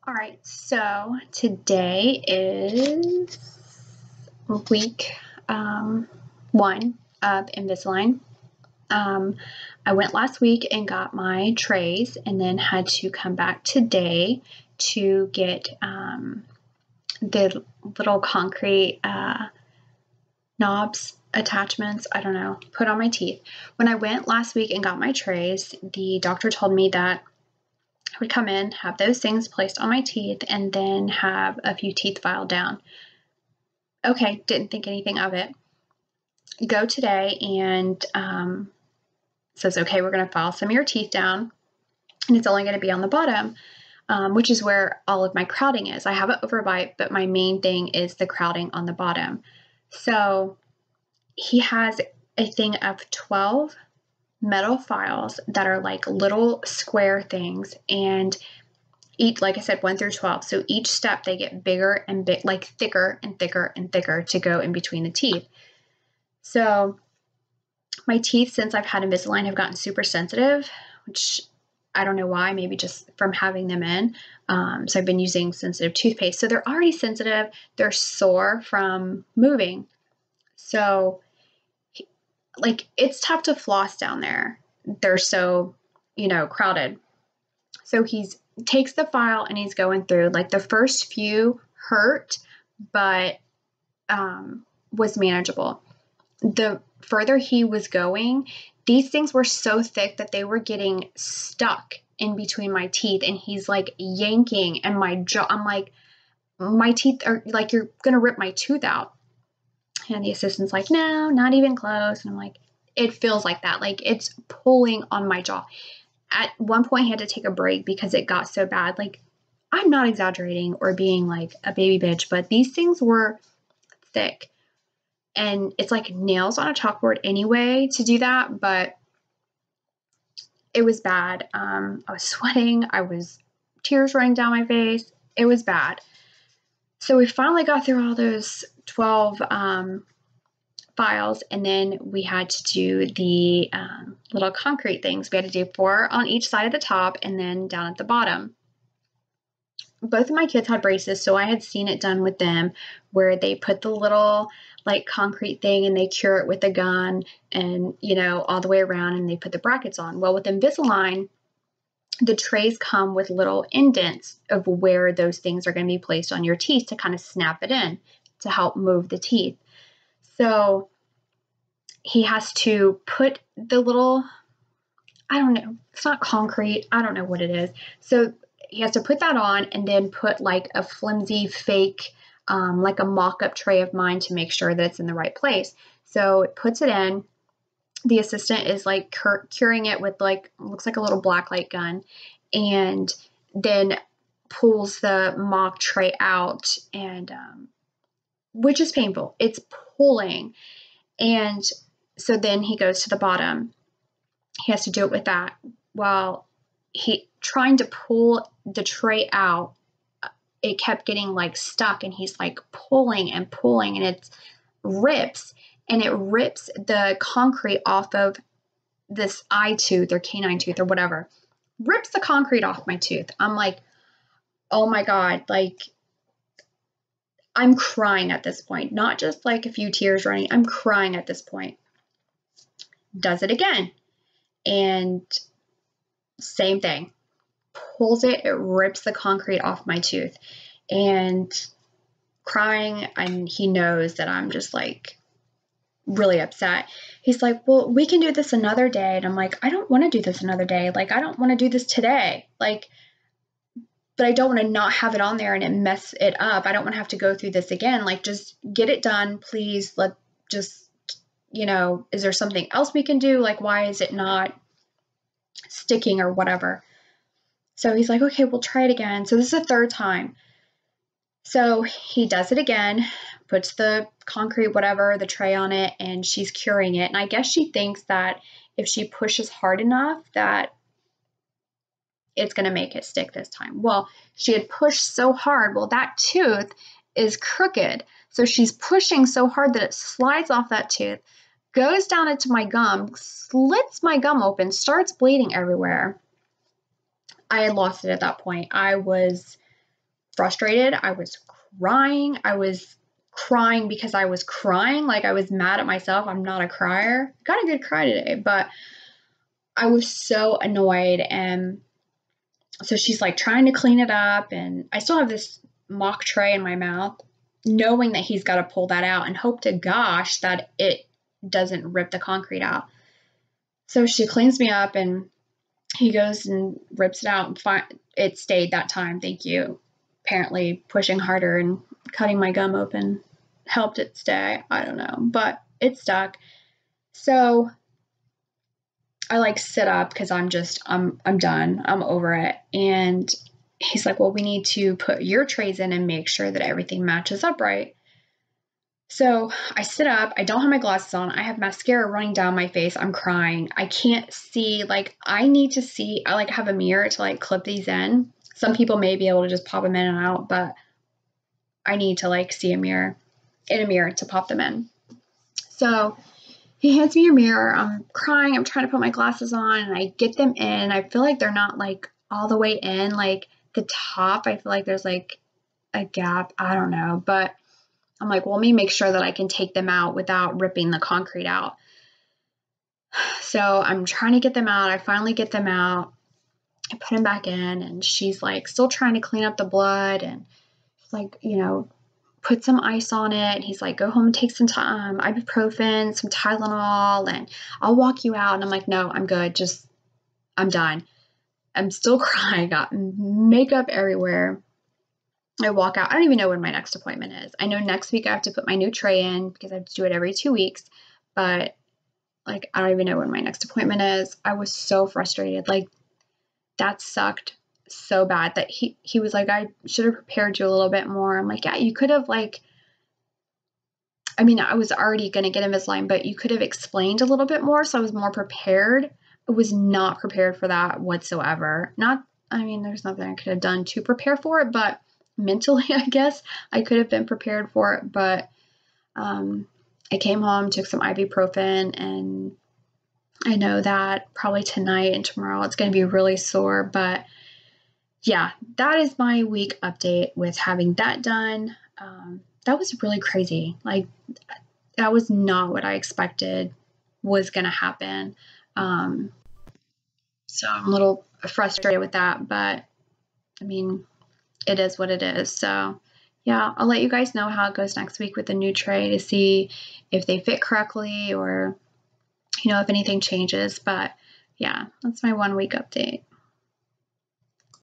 All right, so today is week 1 of Invisalign. I went last week and got my trays and then had to come back today to get the little concrete knobs, attachments, I don't know, put on my teeth. When I went last week and got my trays, the doctor told me that I would come in, have those things placed on my teeth, and then have a few teeth filed down. Okay, didn't think anything of it. Go today and says, okay, we're going to file some of your teeth down, and it's only going to be on the bottom, which is where all of my crowding is. I have an overbite, but my main thing is the crowding on the bottom. So he has a thing of 12 metal files that are like little square things, and each, like I said, 1 through 12. So each step they get bigger and like thicker and thicker and thicker to go in between the teeth. So my teeth, since I've had Invisalign, have gotten super sensitive, which I don't know why, maybe just from having them in. So I've been using sensitive toothpaste. So they're already sensitive. They're sore from moving. So like it's tough to floss down there. They're so, crowded. So he takes the file and he's going through. Like the first few hurt, but was manageable. The further he was going, these things were so thick that they were getting stuck in between my teeth, and he's like yanking, and my jaw, I'm like, my teeth are like, you're gonna rip my tooth out. And the assistant's like, no, not even close. And I'm like, it feels like that. Like it's pulling on my jaw. At one point, I had to take a break because it got so bad. Like, I'm not exaggerating or being like a baby bitch, but these things were thick. And it's like nails on a chalkboard anyway to do that, but it was bad. I was sweating. Tears running down my face. It was bad. So we finally got through all those 12 files, and then we had to do the little concrete things. We had to do 4 on each side of the top and then down at the bottom. Both of my kids had braces, so I had seen it done with them where they put the little like concrete thing and they cure it with a gun and, all the way around, and they put the brackets on. Well, with Invisalign, the trays come with little indents of where those things are going to be placed on your teeth to kind of snap it in to help move the teeth. So he has to put the little, I don't know, it's not concrete, I don't know what it is. So he has to put that on and then put like a flimsy fake, like a mock-up tray of mine to make sure that it's in the right place. So it puts it in. The assistant is like curing it with like, looks like a little black light gun, and then pulls the mock tray out, and which is painful. It's pulling. And so then he goes to the bottom. He has to do it with that. While he trying to pull the tray out, it kept getting like stuck, and he's like pulling and pulling, and it rips the concrete off of this eye tooth or canine tooth or whatever. Rips the concrete off my tooth. I'm like, oh my God, like I'm crying at this point. Not just like a few tears running. I'm crying at this point. Does it again. And same thing. Pulls it, it rips the concrete off my tooth. And crying, and he knows that I'm just like really upset. He's like, well, we can do this another day. And I'm like, I don't want to do this another day. Like, I don't want to do this today. Like, but I don't want to not have it on there and it mess it up. I don't want to have to go through this again. Like, just get it done, please. Is there something else we can do? Like, why is it not sticking or whatever? So he's like, okay, we'll try it again. So this is the 3rd time. So he does it again, puts the concrete, whatever, the tray on it, and she's curing it. And I guess she thinks that if she pushes hard enough that it's going to make it stick this time. Well, she had pushed so hard. Well, that tooth is crooked. So she's pushing so hard that it slides off that tooth, goes down into my gum, slits my gum open, starts bleeding everywhere. I had lost it at that point. I was frustrated. I was crying. I was crying because I was crying. Like, I was mad at myself. I'm not a crier. Got a good cry today, but I was so annoyed. And so she's like trying to clean it up, and I still have this mock tray in my mouth, knowing that he's got to pull that out and hope to gosh that it doesn't rip the concrete out. So she cleans me up, and he goes and rips it out, and it stayed that time. Thank you. Apparently pushing harder and cutting my gum open helped it stay. I don't know, but it stuck. So I like sit up because I'm done. I'm over it. And he's like, well, we need to put your trays in and make sure that everything matches up right. So I sit up. I don't have my glasses on. I have mascara running down my face. I'm crying. I can't see. Like, I need to see. I like have a mirror to like clip these in. Some people may be able to just pop them in and out, but I need to like see in a mirror to pop them in. So he hands me a mirror. I'm crying. I'm trying to put my glasses on, and I get them in. I feel like they're not like all the way in. Like the top, I feel like there's like a gap. I don't know, but I'm like, well, let me make sure that I can take them out without ripping the concrete out. So I'm trying to get them out. I finally get them out. I put them back in, and she's like still trying to clean up the blood, and she's like, put some ice on it. And he's like, go home and take some ibuprofen, some Tylenol, and I'll walk you out. And I'm like, no, I'm good. I'm done. I'm still crying. I got makeup everywhere. I walk out. I don't even know when my next appointment is. I know next week I have to put my new tray in because I have to do it every 2 weeks, but like, I don't even know when my next appointment is. I was so frustrated. Like, that sucked so bad that he was like, I should have prepared you a little bit more. I'm like, yeah, you could have I was already going to get Invisalign, but you could have explained a little bit more so I was more prepared. I was not prepared for that whatsoever. There's nothing I could have done to prepare for it, but mentally, I guess I could have been prepared for it. But I came home, took some ibuprofen, and I know that probably tonight and tomorrow it's going to be really sore, but yeah, that is my week update with having that done. That was really crazy. Like, that was not what I expected was going to happen. So I'm a little frustrated with that, but it is what it is. So yeah, I'll let you guys know how it goes next week with the new tray to see if they fit correctly or, if anything changes. But yeah, that's my 1 week update.